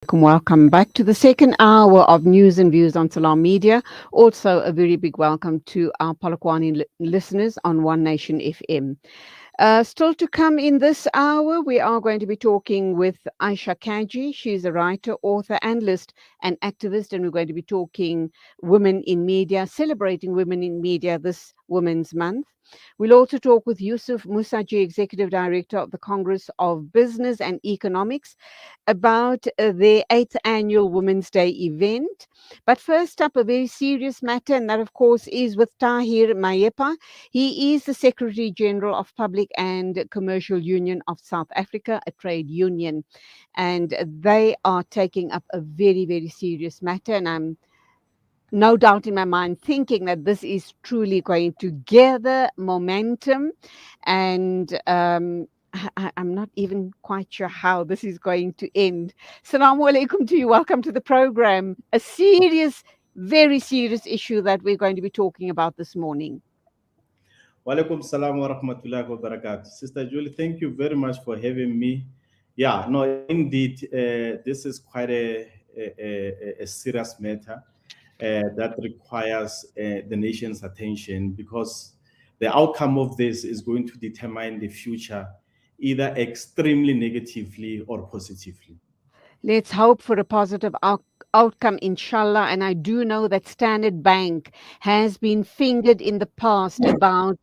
Welcome back to the second hour of News and Views on Salam Media. Also, a very big welcome to our Polokwane listeners on One Nation FM. Still to come in this hour, we are going to be talking with Aisha Kaji. She's a writer, author, analyst, and activist, and we're going to be talking women in media, celebrating women in media this Women's Month. We'll also talk with Yusuf Musaji, Executive Director of the Congress of Business and Economics, about the 8th annual Women's Day event. But first up, a very serious matter, and that, of course, is with Tahir Maepa. He is the Secretary General of Public and Commercial Union of South Africa, a trade union, and they are taking up a very, very serious matter. And I'm no doubt in my mind thinking that this is truly going to gather momentum, and I'm not even quite sure how this is going to end. Assalamu alaikum to you. Welcome to the program. A serious, very serious issue that we're going to be talking about this morning. Walaikum salam wa rahmatullahi wa barakatuh. Sister Julie, thank you very much for having me. Yeah, no, indeed, this is quite a serious matter that requires the nation's attention, because the outcome of this is going to determine the future, either extremely negatively or positively. Let's hope for a positive outcome, inshallah. And I do know that Standard Bank has been fingered in the past about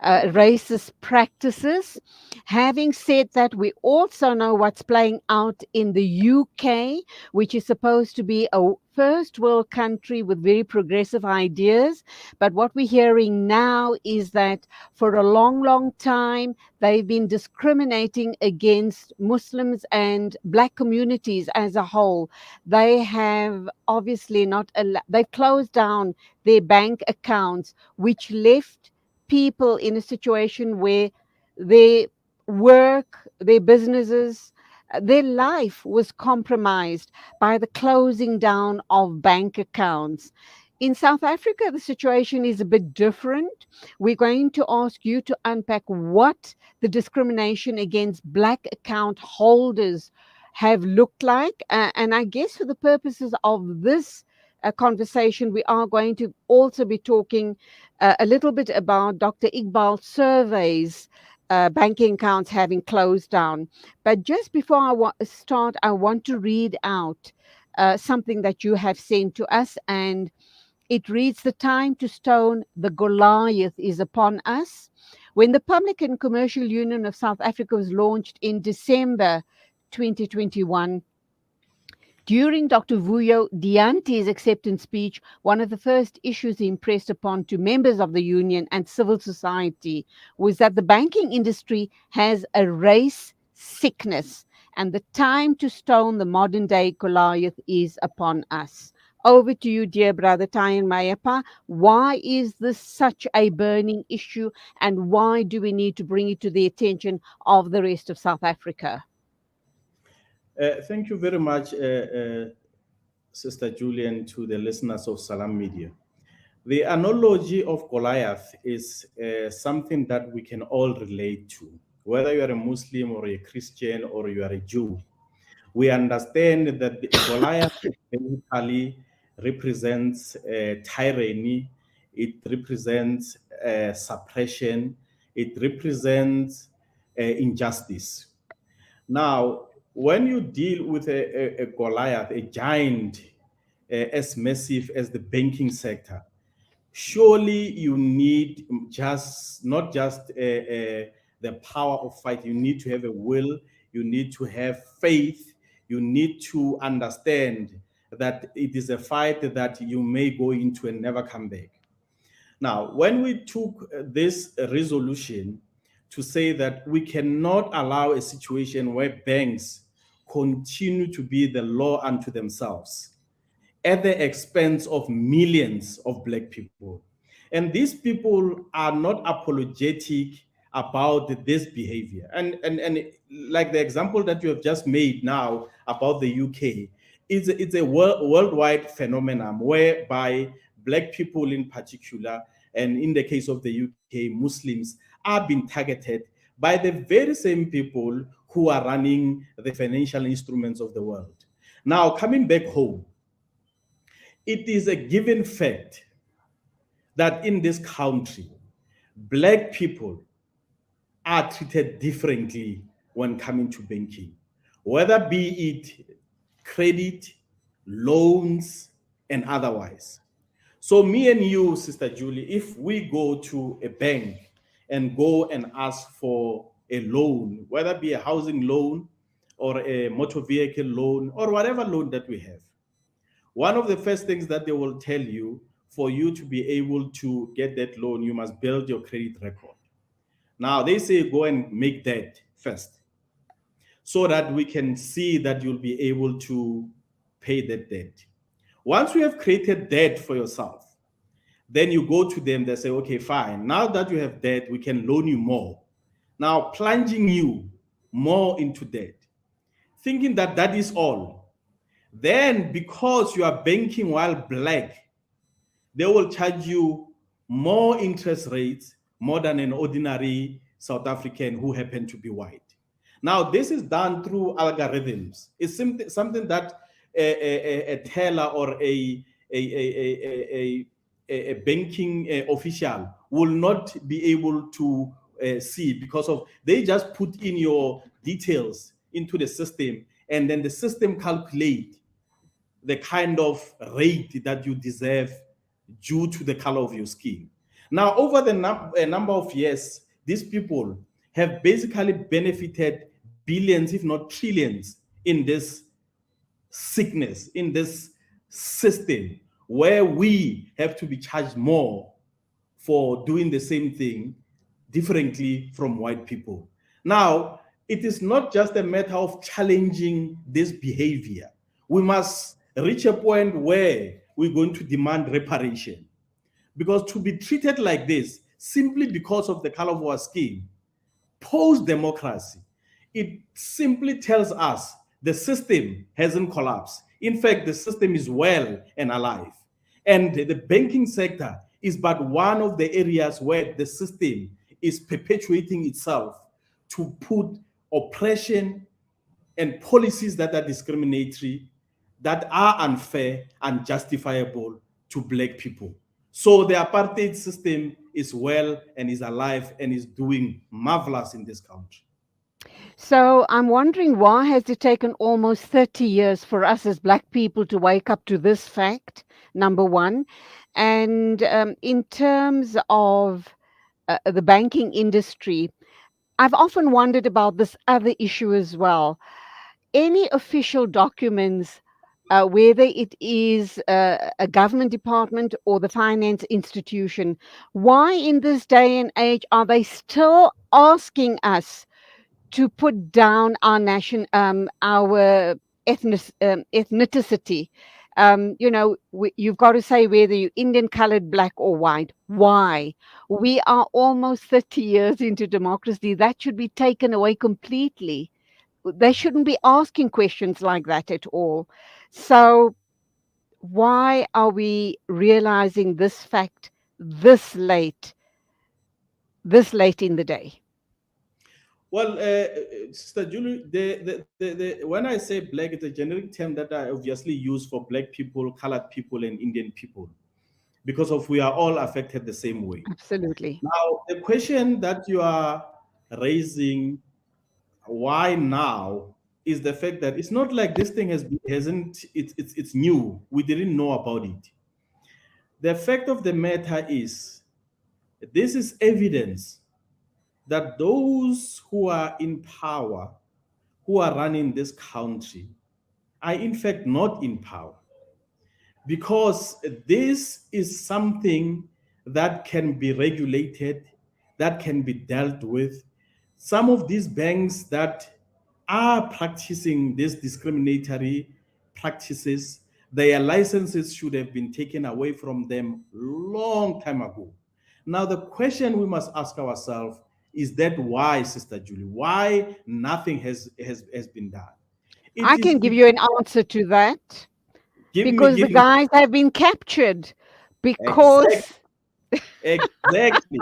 racist practices. Having said that, we also know what's playing out in the UK, which is supposed to be a first world country with very progressive ideas. But what we're hearing now is that for a long, long time, they've been discriminating against Muslims and Black communities as a whole. They have obviously they've closed down their bank accounts, which left people in a situation where their work, their businesses, their life was compromised by the closing down of bank accounts. In South Africa, the situation is a bit different. We're going to ask you to unpack what the discrimination against Black account holders have looked like. And I guess for the purposes of this conversation, we are going to also be talking a little bit about Dr. Iqbal's surveys. Banking accounts having closed down. But just before I start, I want to read out something that you have sent to us, and it reads: "The time to stone the Goliath is upon us." When the Public and Commercial Union of South Africa was launched in December 2021, during Dr. Vuyo Diante's acceptance speech, one of the first issues he impressed upon to members of the union and civil society was that the banking industry has a race sickness, and the time to stone the modern day Goliath is upon us. Over to you, dear brother Tahir Maepa. Why is this such a burning issue, and why do we need to bring it to the attention of the rest of South Africa? Thank you very much, Sister Julian, to the listeners of Salam Media. The analogy of Goliath is something that we can all relate to, whether you are a Muslim or a Christian or you are a Jew. We understand that the Goliath basically represents tyranny, it represents suppression, it represents injustice. Now, when you deal with a Goliath, a giant as massive as the banking sector, surely you need just not just the power of fight. You need to have a will. You need to have faith. You need to understand that it is a fight that you may go into and never come back. Now, when we took this resolution to say that we cannot allow a situation where banks continue to be the law unto themselves at the expense of millions of Black people. And these people are not apologetic about this behavior. And like the example that you have just made now about the UK, it's a worldwide phenomenon whereby Black people in particular, and in the case of the UK, Muslims, are being targeted by the very same people who are running the financial instruments of the world. Now, coming back home, it is a given fact that in this country, black people are treated differently when coming to banking, whether be it credit, loans, and otherwise. So, me and you, Sister Julie, if we go to a bank and go and ask for a loan, whether it be a housing loan or a motor vehicle loan or whatever loan that we have, one of the first things that they will tell you, for you to be able to get that loan, you must build your credit record. Now, they say go and make that first so that we can see that you'll be able to pay that debt. Once you have created debt for yourself, then you go to them, they say, okay, fine. Now that you have debt, we can loan you more. Now, plunging you more into debt, thinking that that is all. Then, because you are banking while black, they will charge you more interest rates more than an ordinary South African who happen to be white. Now, this is done through algorithms. It's something that a teller or a banking official will not be able to see, because of they just put in your details into the system, and then the system calculate the kind of rate that you deserve due to the color of your skin. Now, over the number of years, these people have basically benefited billions, if not trillions, in this sickness, in this system where we have to be charged more for doing the same thing differently from white people. Now, it is not just a matter of challenging this behavior. We must reach a point where we're going to demand reparation. Because to be treated like this, simply because of the color of our skin, post democracy, it simply tells us the system hasn't collapsed. In fact, the system is well and alive. And the banking sector is but one of the areas where the system is perpetuating itself to put oppression and policies that are discriminatory, that are unfair and justifiable to black people. So the apartheid system is well and is alive and is doing marvelous in this country. So I'm wondering, why has it taken almost 30 years for us as Black people to wake up to this fact, number one? And in terms of the banking industry, I've often wondered about this other issue as well. Any official documents, whether it is a government department or the finance institution, why in this day and age are they still asking us to put down our our ethnicity? You've got to say whether you're Indian, colored, black, or white. Why? We are almost 30 years into democracy. That should be taken away completely. They shouldn't be asking questions like that at all. So, why are we realizing this fact this late in the day? Well, Sister Julie, when I say black, it's a generic term that I obviously use for black people, colored people, and Indian people, because of we are all affected the same way. Absolutely. Now, the question that you are raising, why now, is the fact that it's not like this thing hasn't it's new. We didn't know about it. The fact of the matter is, this is evidence that those who are in power, who are running this country, are in fact not in power, because this is something that can be regulated, that can be dealt with. Some of these banks that are practicing these discriminatory practices, their licenses should have been taken away from them long time ago. Now, the question we must ask ourselves is that why, Sister Julie, why nothing has been done? It I is can give you an answer to that, because the give me guys have been captured exactly. because Exactly.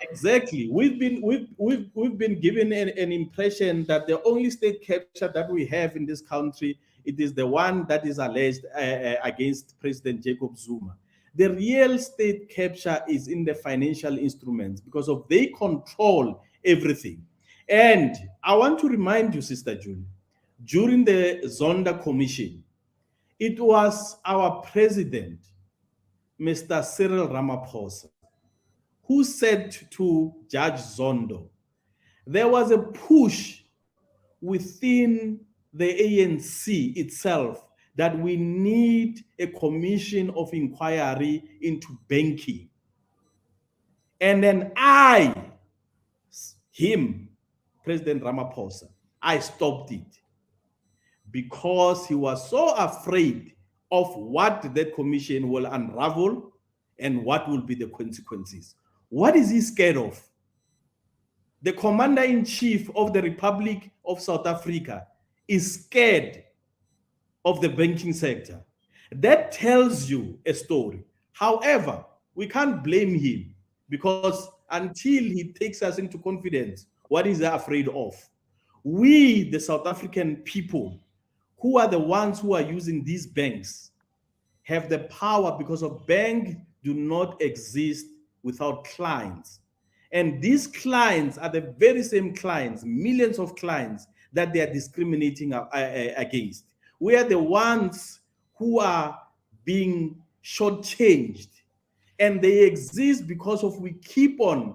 Exactly. We've been given an impression that the only state capture that we have in this country it is the one that is alleged against President Jacob Zuma. The real state capture is in the financial instruments because of they control everything. And I want to remind you, Sister Julie, during the Zonda Commission, it was our president, Mr. Cyril Ramaphosa, who said to Judge Zondo, there was a push within the ANC itself that we need a commission of inquiry into banking. And then him, President Ramaphosa, I stopped it because he was so afraid of what that commission will unravel and what will be the consequences. What is he scared of? The commander-in-chief of the Republic of South Africa is scared of the banking sector. That tells you a story. However, we can't blame him because until he takes us into confidence, what is he afraid of? We, the South African people, who are the ones who are using these banks, have the power because of banks do not exist without clients. And these clients are the very same clients, millions of clients that they are discriminating against. We are the ones who are being shortchanged. And they exist because of we keep on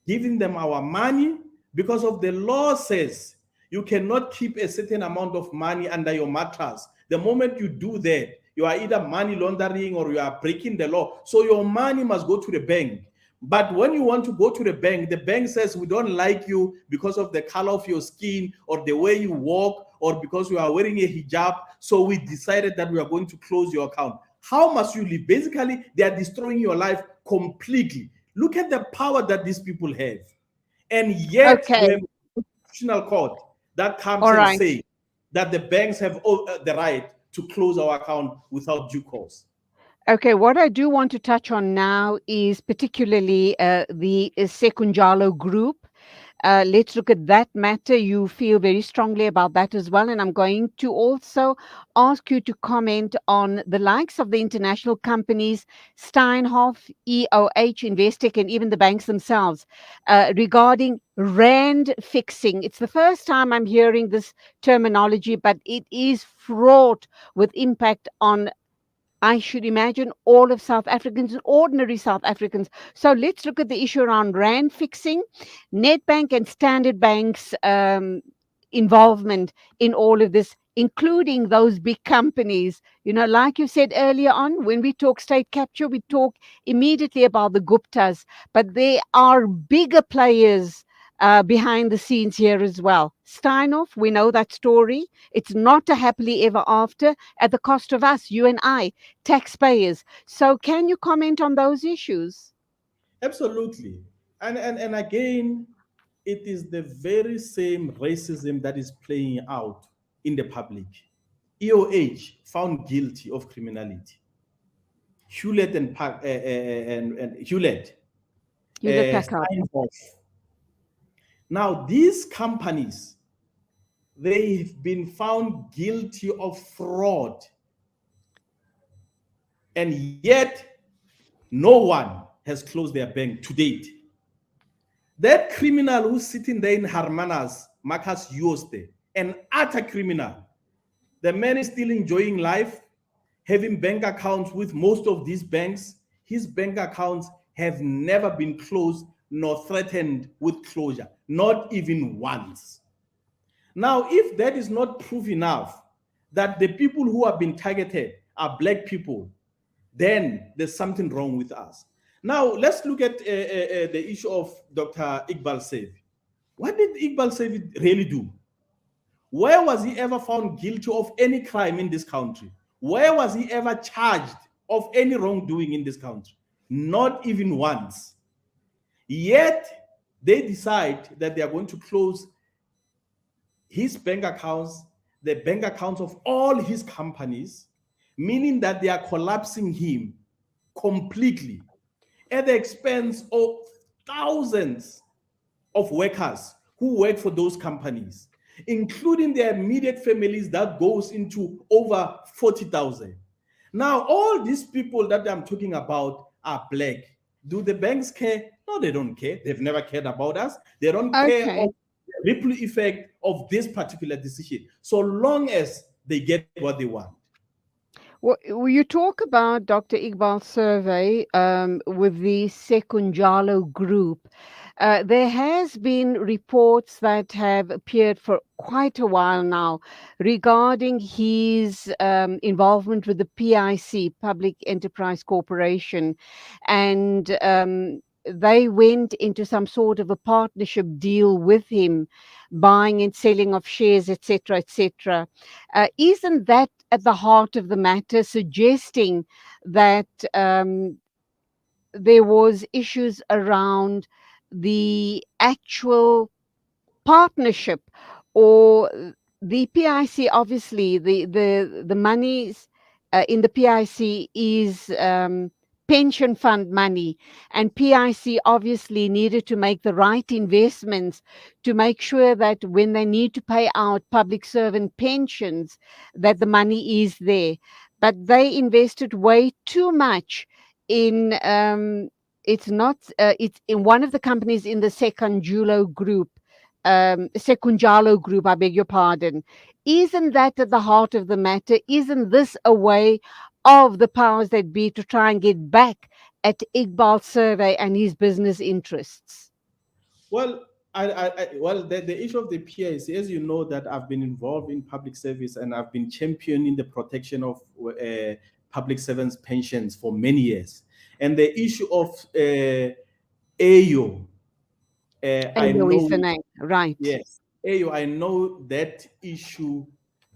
giving them our money because of the law says you cannot keep a certain amount of money under your mattress. The moment you do that, you are either money laundering or you are breaking the law. So your money must go to the bank. But when you want to go to the bank says, we don't like you because of the color of your skin or the way you walk or because you are wearing a hijab. So we decided that we are going to close your account. How must you live? Basically, they are destroying your life completely. Look at the power that these people have. And yet Okay. we have a constitutional court that comes All and right. says that the banks have the right to close our account without due cause. Okay, what I do want to touch on now is particularly the Sekunjalo group. Let's look at that matter. You feel very strongly about that as well. And I'm going to also ask you to comment on the likes of the international companies, Steinhoff, EOH, Investec, and even the banks themselves, regarding rand fixing. It's the first time I'm hearing this terminology, but it is fraught with impact on, I should imagine, all of South Africans and ordinary South Africans. So let's look at the issue around rand fixing, Nedbank and Standard Bank's involvement in all of this, including those big companies. You know, like you said earlier on, when we talk state capture, we talk immediately about the Guptas, but there are bigger players behind the scenes here as well. Steinhoff, we know that story. It's not a happily ever after at the cost of us, you and I, taxpayers. So can you comment on those issues? Absolutely. And again, it is the very same racism that is playing out in the public. EOH found guilty of criminality. Hewlett and Hewlett, Hewlett Packard. Steinhoff. Now, these companies, they've been found guilty of fraud, and yet no one has closed their bank to date. That criminal who's sitting there in Hermanas, Marcus Jooste, an utter criminal, the man is still enjoying life, having bank accounts with most of these banks. His bank accounts have never been closed nor threatened with closure, not even once. Now, if that is not proof enough that the people who have been targeted are black people, then there's something wrong with us. Now, let's look at the issue of Dr. Iqbal Sevi. What did Iqbal Sevi really do? Where was he ever found guilty of any crime in this country? Where was he ever charged of any wrongdoing in this country? Not even once. Yet, they decide that they are going to close his bank accounts, the bank accounts of all his companies, meaning that they are collapsing him completely at the expense of thousands of workers who work for those companies. including their immediate families, that goes into over 40,000. Now, all these people that I'm talking about are black. Do the banks care? No, they don't care. They've never cared about us. They don't care of Okay. the ripple effect of this particular decision, so long as they get what they want. Well, you talk about Dr. Iqbal's survey with the Sekunjalo group. There has been reports that have appeared for quite a while now regarding his involvement with the PIC, Public Enterprise Corporation, and they went into some sort of a partnership deal with him, buying and selling of shares, etc., etc. Isn't that at the heart of the matter, suggesting that there was issues around the actual partnership, or the PIC? Obviously the monies in the PIC is pension fund money, and PIC obviously needed to make the right investments to make sure that when they need to pay out public servant pensions, that the money is there. But they invested way too much in it's not it's in one of the companies in the Secunjalo group, I beg your pardon. Isn't that at the heart of the matter? Isn't this a way of the powers that be to try and get back at Iqbal's survey and his business interests? Well, the issue of the PIC, as you know, that I've been involved in public service and I've been championing the protection of public servants' pensions for many years. And the issue of AO, I Ayo is know, the name, right? yes, AO, I know that issue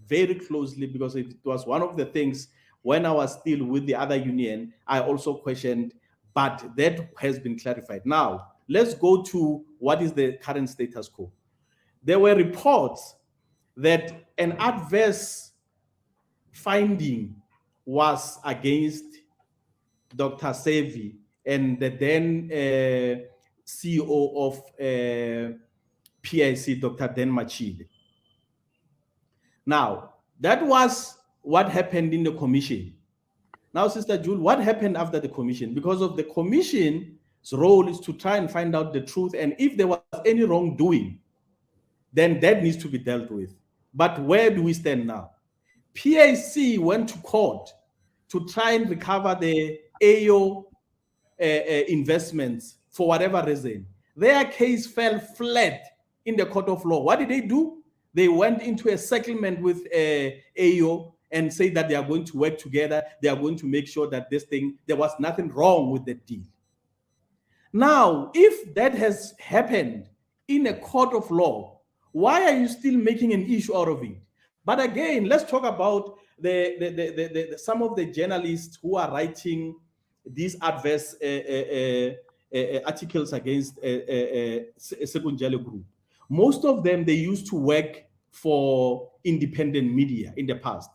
very closely because it was one of the things when I was still with the other union, I also questioned, but that has been clarified. Now, let's go to what is the current status quo. There were reports that an adverse finding was against Dr. Sevi and the then CEO of PIC, Dr. Dan Machile. Now, that was what happened in the commission. Now, Sister Jule, what happened after the commission? Because of the commission's role is to try and find out the truth, and if there was any wrongdoing, then that needs to be dealt with. But where do we stand now? PIC went to court to try and recover the AO investments for whatever reason. Their case fell flat in the court of law. What did they do? They went into a settlement with AO and say that they are going to work together. They are going to make sure that there was nothing wrong with the deal. Now, if that has happened in a court of law, why are you still making an issue out of it? But again, let's talk about some of the journalists who are writing these adverse articles against Sekunjalo Group. Most of them, they used to work for independent media in the past.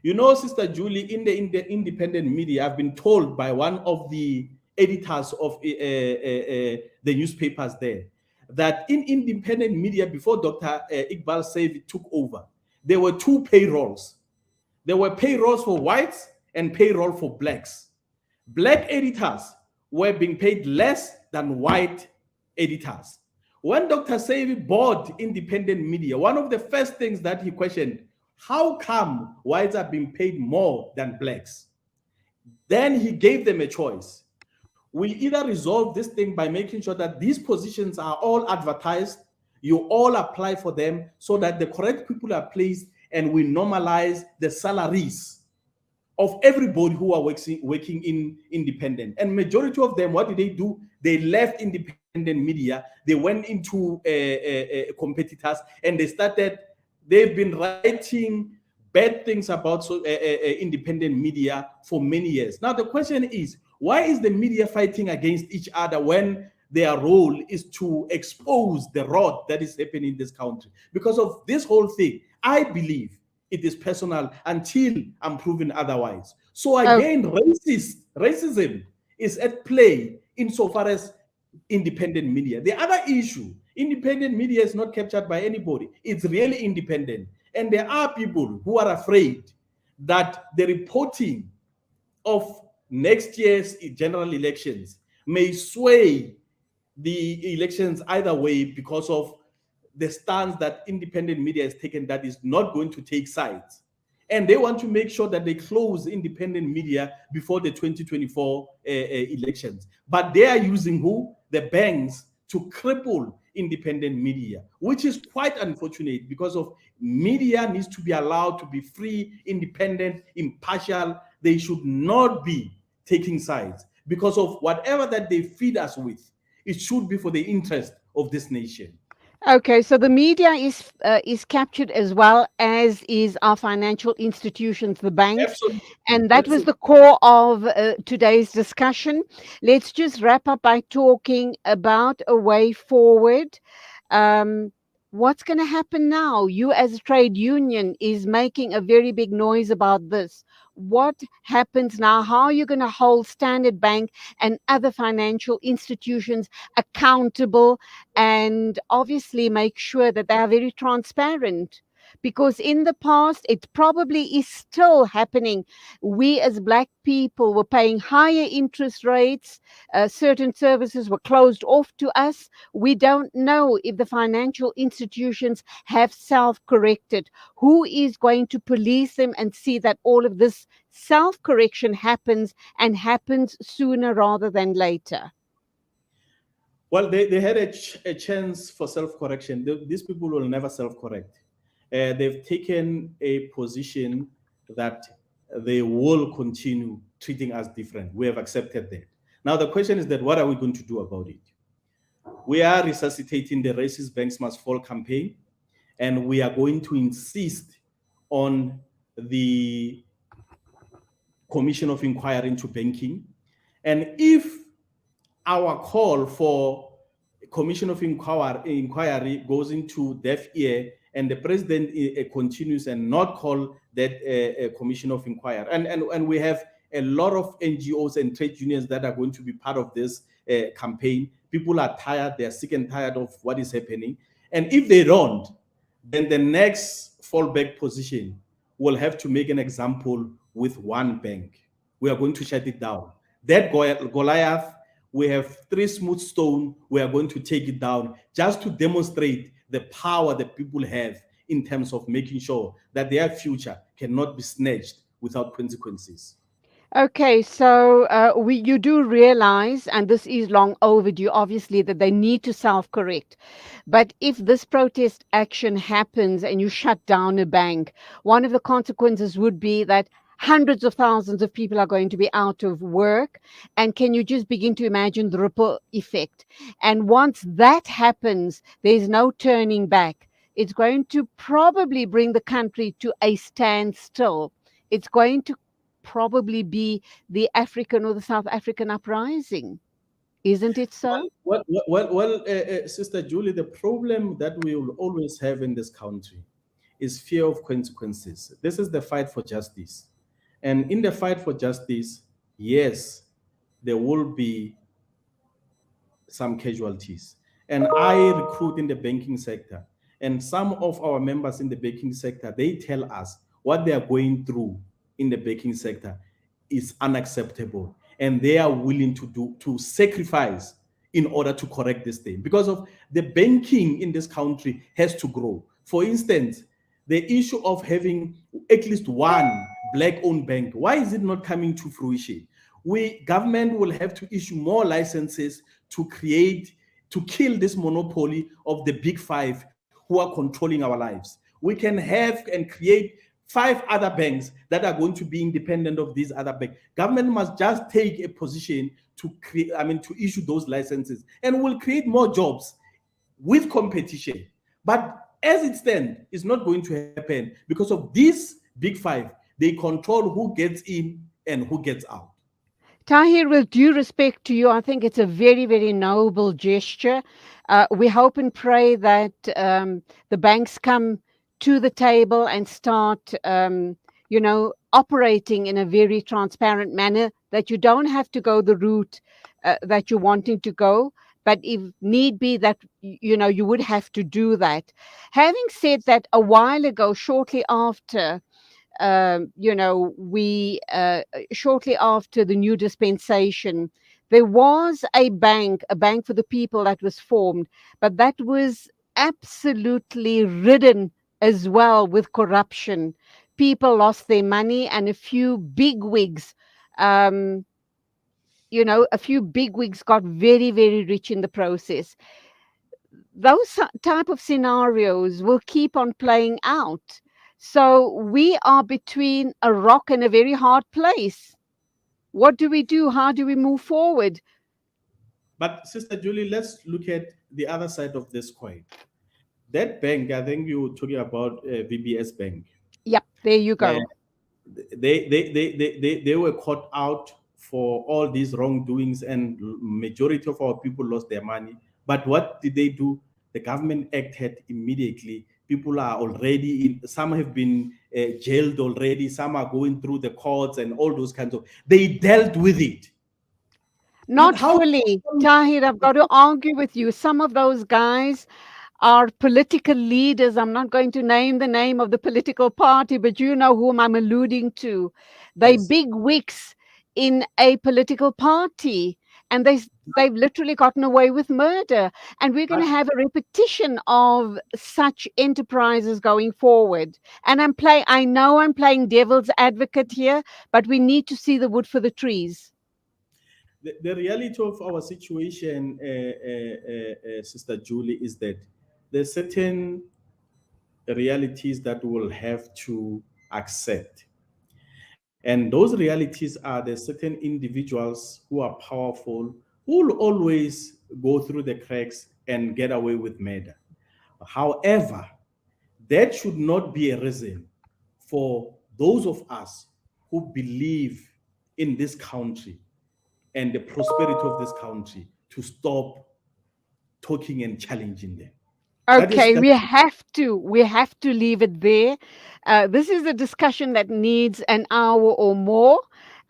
You know, Sister Julie, in the independent media, I've been told by one of the editors of the newspapers there that in independent media, before Dr. Iqbal Sevi took over, there were two payrolls. There were payrolls for whites and payroll for blacks. Black editors were being paid less than white editors. When Dr. Sevi bought independent media, one of the first things that he questioned, how come whites are being paid more than blacks? Then he gave them a choice. We either resolve this thing by making sure that these positions are all advertised, you all apply for them so that the correct people are placed, and we normalize the salaries of everybody who are working in independent. And majority of them, what did they do? They left independent media, they went into competitors, and they've been writing bad things about independent media for many years. Now the question is, why is the media fighting against each other when their role is to expose the rot that is happening in this country? Because of this whole thing, I believe it is personal until I'm proven otherwise. So Oh, again, racism is at play insofar as independent media. The other issue Independent media is not captured by anybody. It's really independent. And there are people who are afraid that the reporting of next year's general elections may sway the elections either way because of the stance that independent media has taken, that is not going to take sides. And they want to make sure that they close independent media before the 2024 elections. But they are using who? The banks to cripple independent media, which is quite unfortunate because of media needs to be allowed to be free, independent, impartial. They should not be taking sides because of whatever that they feed us with. It should be for the interest of this nation. Okay, so the media is captured as well as is our financial institutions, the banks, Absolutely. and that was Absolutely. the core of today's discussion. Let's just wrap up by talking about a way forward. Um, what's going to happen now? You, as a trade union, is making a very big noise about this. What happens now? How are you going to hold Standard Bank and other financial institutions accountable, and obviously make sure that they are very transparent? Because in the past, it probably is still happening. We as Black people were paying higher interest rates. Certain services were closed off to us. We don't know if the financial institutions have self corrected. Who is going to police them and see that all of this self correction happens, and happens sooner rather than later? Well, they had a chance for self correction. These people will never self correct. They've taken a position that they will continue treating us different. We have accepted that. Now, the question is that what are we going to do about it? We are resuscitating the Racist Banks Must Fall campaign, and we are going to insist on the Commission of Inquiry into Banking. And if our call for Commission of Inquiry goes into deaf ear, and the president continues and not call that Commission of Inquiry, and we have a lot of NGOs and trade unions that are going to be part of this campaign. People are tired; they are sick and tired of what is happening. And if they don't, then the next fallback position will have to make an example with one bank. We are going to shut it down. That Goliath, we have three smooth stone. We are going to take it down just to demonstrate the power that people have in terms of making sure that their future cannot be snatched without consequences. Okay, so you do realize, and this is long overdue, obviously, that they need to self-correct. But if this protest action happens and you shut down a bank, one of the consequences would be that hundreds of thousands of people are going to be out of work. And can you just begin to imagine the ripple effect? And once that happens, there's no turning back. It's going to probably bring the country to a standstill. It's going to probably be the African or the South African uprising. Isn't it so? Sister Julie, the problem that we will always have in this country is fear of consequences. This is the fight for justice. And in the fight for justice, yes, there will be some casualties. And I recruit in the banking sector. And some of our members in the banking sector, they tell us what they are going through in the banking sector is unacceptable. And they are willing to sacrifice in order to correct this thing. Because of the banking in this country has to grow. For instance, the issue of having at least one black-owned bank, why is it not coming to fruition? Government will have to issue more licenses to kill this monopoly of the big five who are controlling our lives. We can have and create five other banks that are going to be independent of these other banks. Government must just take a position to create, to issue those licenses, and will create more jobs with competition. But as it stands, it's not going to happen because of these big five. They control who gets in and who gets out. Tahir, with due respect to you, I think it's a very, very noble gesture. We hope and pray that the banks come to the table and start, operating in a very transparent manner, that you don't have to go the route that you're wanting to go. but if need be, that you would have to do that. Having said that, a while ago, shortly after we shortly after the new dispensation, there was a bank for the people that was formed, but that was absolutely ridden as well with corruption. People lost their money, and um, a few bigwigs got very, very rich in the process. Those type of scenarios will keep on playing out. So we are between a rock and a very hard place. What do we do? How do we move forward? But Sister Julie, let's look at the other side of this coin. That bank, I think you were talking about VBS Bank. Yep, there you Uh, go. they were caught out for all these wrongdoings, and majority of our people lost their money. But what did they do? The government acted immediately. People are already in, some have been jailed already, some are going through the courts and all those kinds of, they dealt with it. But Not how? fully. Tahir, I've got to argue with you. Some of those guys are political leaders. I'm not going to name the name of the political party, but you know whom I'm alluding to. They Yes. big wigs in a political party, and they've literally gotten away with murder. And we're going to But have a repetition of such enterprises going forward. And I know I'm playing devil's advocate here, but we need to see the wood for the trees. the reality of our situation, Sister Julie, is that there's certain realities that we'll have to accept. And those realities are there's certain individuals who are powerful who will always go through the cracks and get away with murder. However, that should not be a reason for those of us who believe in this country and the prosperity of this country to stop talking and challenging them. That is Okay, that. we have to leave it there. This is a discussion that needs an hour or more.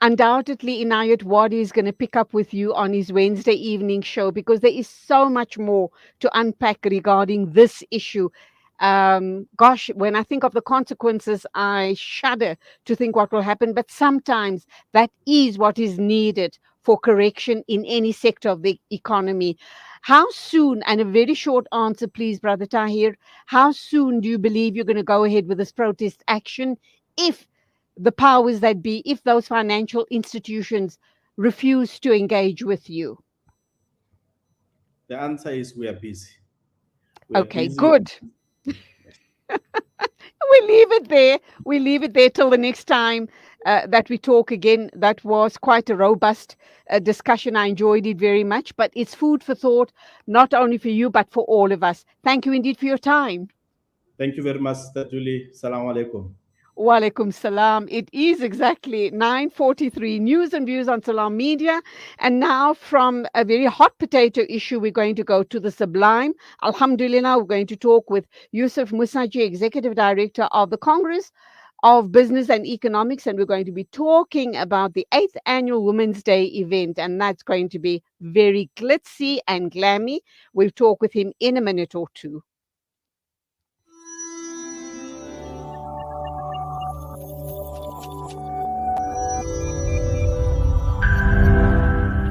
Undoubtedly, Inayat Wadi is going to pick up with you on his Wednesday evening show, because there is so much more to unpack regarding this issue. Gosh, when I think of the consequences, I shudder to think what will happen. But sometimes that is what is needed for correction in any sector of the economy. How soon, and a very short answer, please, Brother Tahir, how soon do you believe you're going to go ahead with this protest action if the powers that be, if those financial institutions refuse to engage with you? The answer is we are busy. We are Okay, busy. good. We leave it there. We leave it there till the next time that we talk again. That was quite a robust discussion. I enjoyed it very much, but it's food for thought, not only for you, but for all of us. Thank you indeed for your time. Thank you very much, Sister Julie. Salam alaikum. Walaikum salam. It is exactly 9:43. News and views on Salam Media. And now, from a very hot potato issue, we're going to go to the sublime. Alhamdulillah, we're going to talk with Yusuf Musaji, Executive Director of the Congress of Business and Economics. And we're going to be talking about the 8th annual Women's Day event. And that's going to be very glitzy and glammy. We'll talk with him in a minute or two.